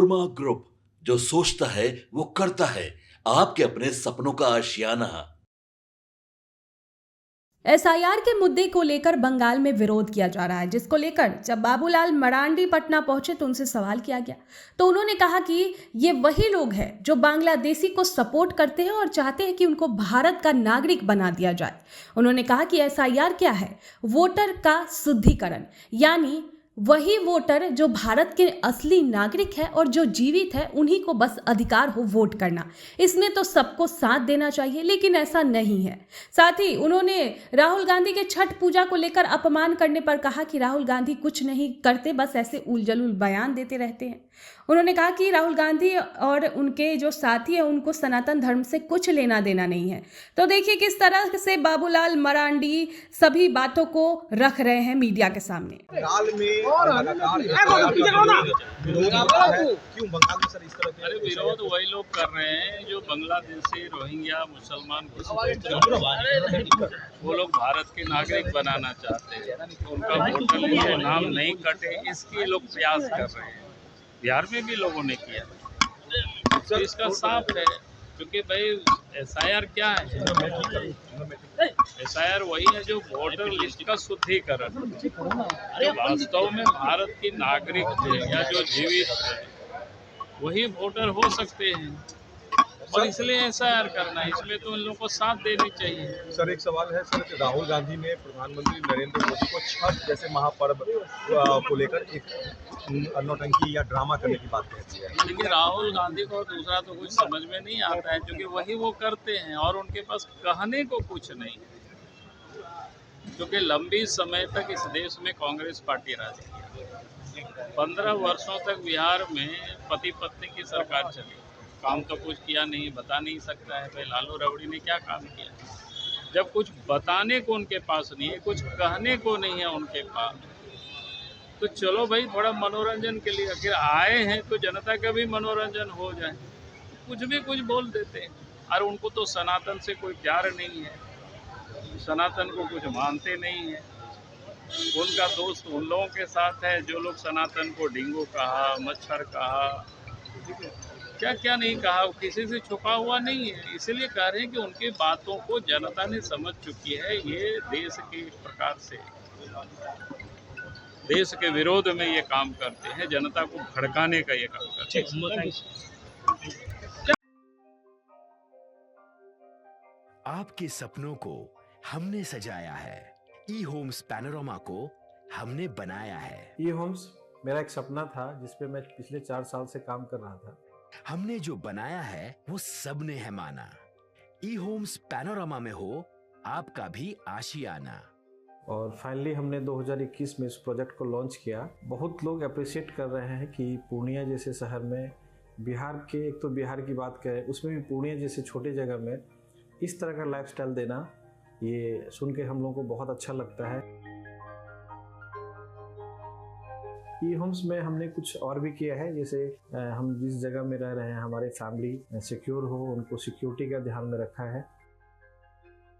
Panorama group, जो सोचता है वो करता है। आपके अपने सपनों का आशियाना। एसआईआर के मुद्दे को लेकर बंगाल में विरोध किया जा रहा है, जिसको लेकर जब बाबूलाल मरांडी पटना पहुंचे तो उनसे सवाल किया गया। तो उन्होंने कहा कि ये वही लोग हैं जो बांग्लादेशी को सपोर्ट करते हैं और चाहते हैं कि उनको भारत का नागरिक बना दिया जाए। उन्होंने कहा कि एसआईआर क्या है? वोटर का शुद्धिकरण, यानी वही वोटर जो भारत के असली नागरिक है और जो जीवित है, उन्हीं को बस अधिकार हो वोट करना। इसमें तो सबको साथ देना चाहिए, लेकिन ऐसा नहीं है। साथ ही उन्होंने राहुल गांधी के छठ पूजा को लेकर अपमान करने पर कहा कि राहुल गांधी कुछ नहीं करते, बस ऐसे उलझुल बयान देते रहते हैं। उन्होंने कहा कि राहुल गांधी और उनके जो साथी हैं उनको सनातन धर्म से कुछ लेना देना नहीं है। तो देखिए किस तरह से बाबूलाल मरांडी सभी बातों को रख रहे हैं मीडिया के सामने। बंगाल में लगातार विरोध होता है, क्यों बंगाल में सर इस तरह के? अरे विरोध वही लोग कर रहे हैं जो बांग्लादेशी रोहिंग्या मुसलमान को सपोर्ट कर रहे हैं। वो लोग भारत के नागरिक बनाना चाहते हैं, उनका वोटर लिस्ट में नाम नहीं कटे, इसके लोग प्रयास कर रहे हैं। बिहार में भी लोगों ने किया, तो इसका साफ है। क्योंकि भाई एसआईआर क्या है? एसआईआर वही है जो वोटर लिस्ट का शुद्धिकरण, जो वास्तव में भारत के नागरिक थे या जो जीवित थे वही वोटर हो सकते हैं। और इसलिए एसआईआर करना है, इसमें तो इन लोगों को साथ देनी चाहिए। सर एक सवाल है सर, राहुल गांधी ने प्रधानमंत्री नरेंद्र मोदी को छठ जैसे महापर्व को लेकर एक नौटंकी या ड्रामा करने की बात कहती है। लेकिन राहुल गांधी को दूसरा तो कुछ समझ में नहीं आता है, क्योंकि वही वो करते हैं और उनके पास कहने को कुछ नहीं है। क्योंकि लंबी समय तक इस देश में कांग्रेस पार्टी राज की, 15 वर्षों तक बिहार में पति पत्नी की सरकार चली, काम तो कुछ किया नहीं, बता नहीं सकता है भाई लालू राबड़ी ने क्या काम किया। जब कुछ बताने को उनके पास नहीं है, कुछ कहने को नहीं है उनके पास, तो चलो भाई थोड़ा मनोरंजन के लिए अगर आए हैं तो जनता का भी मनोरंजन हो जाए, कुछ भी कुछ बोल देते हैं। और उनको तो सनातन से कोई प्यार नहीं है, सनातन को कुछ मानते नहीं है। उनका दोस्त उन लोगों के साथ है जो लोग सनातन को डिंगो कहा, मच्छर कहा, क्या क्या नहीं कहा, किसी से छुपा हुआ नहीं है। इसलिए कह रहे हैं कि उनकी बातों को जनता ने समझ चुकी है। ये देश के प्रकार से देश के विरोध में ये काम करते हैं, जनता को भड़काने का ये काम करते हैं। आपके सपनों को हमने सजाया है, ई होम्स पैनोरमा को हमने बनाया है। ई होम्स मेरा एक सपना था जिसपे मैं पिछले 4 साल से काम कर रहा था। हमने जो बनाया है वो सबने है माना। ई होम्स पैनोरमा में हो आपका भी आशियाना। और फाइनली हमने 2021 में इस प्रोजेक्ट को लॉन्च किया। बहुत लोग अप्रिशिएट कर रहे हैं कि पूर्णिया जैसे शहर में, बिहार के, एक तो बिहार की बात करें उसमें भी पूर्णिया जैसे छोटे जगह में इस तरह का लाइफस्टाइल देना, ये सुन के हम लोगों को बहुत अच्छा लगता है। ई होम्स में हमने कुछ और भी किया है, जैसे हम जिस जगह में रह रहे हैं हमारे फैमिली सिक्योर हो, उनको सिक्योरिटी का ध्यान में रखा है।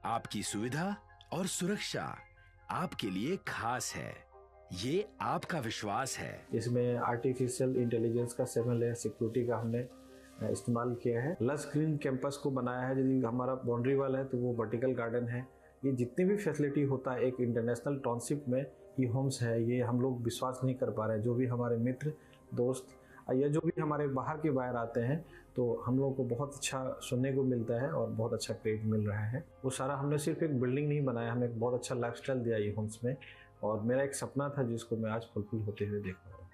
आपकी सुविधा और सुरक्षा आपके लिए खास है, ये आपका विश्वास है। इसमें आर्टिफिशियल इंटेलिजेंस का 7 लेयर सिक्योरिटी का हमने इस्तेमाल किया है। लस ग्रीन कैंपस को बनाया है, यदि हमारा बाउंड्री वाल है तो वो वर्टिकल गार्डन है। ये जितनी भी फैसिलिटी होता है एक इंटरनेशनल टाउनशिप में ई होम्स है, ये हम लोग विश्वास नहीं कर पा रहे हैं। जो भी हमारे मित्र दोस्त या जो भी हमारे बाहर के बाहर आते हैं तो हम लोगों को बहुत अच्छा सुनने को मिलता है और बहुत अच्छा क्रेडिट मिल रहा है। वो सारा हमने सिर्फ एक बिल्डिंग नहीं बनाया, हमें एक बहुत अच्छा लाइफस्टाइल दिया ई होम्स में, और मेरा एक सपना था जिसको मैं आज फुलफिल होते हुए देख रहा हूँ।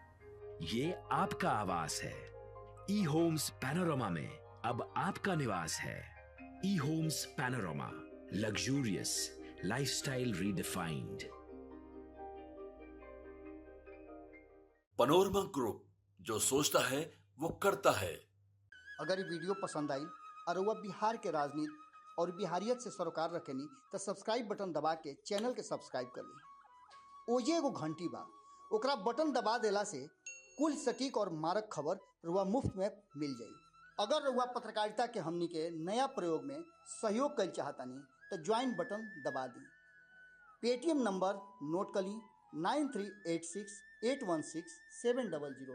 ये आपका आवास है। ई होम्स पैनोरमा में अब आपका निवास है। E homes Panorama, luxurious lifestyle redefined. Panorama group, जो सोचता है वो करता है। अगर ये वीडियो पसंद आई और वह बिहार के राजनीति और बिहारियत से सरोकार रखेनी तो सब्सक्राइब बटन दबा के चैनल के सब्सक्राइब कर ली। ओजे एगो घंटी बा, ओकरा बटन दबा देला से कुल सटीक और मारक खबर रुआ मुफ्त में मिल जाई। अगर रुआ पत्रकारिता के हमनी के नया प्रयोग में सहयोग कर चाहतानी तो ज्वाइन बटन दबा दी। पेटीएम नंबर नोट कर ली 9386816700।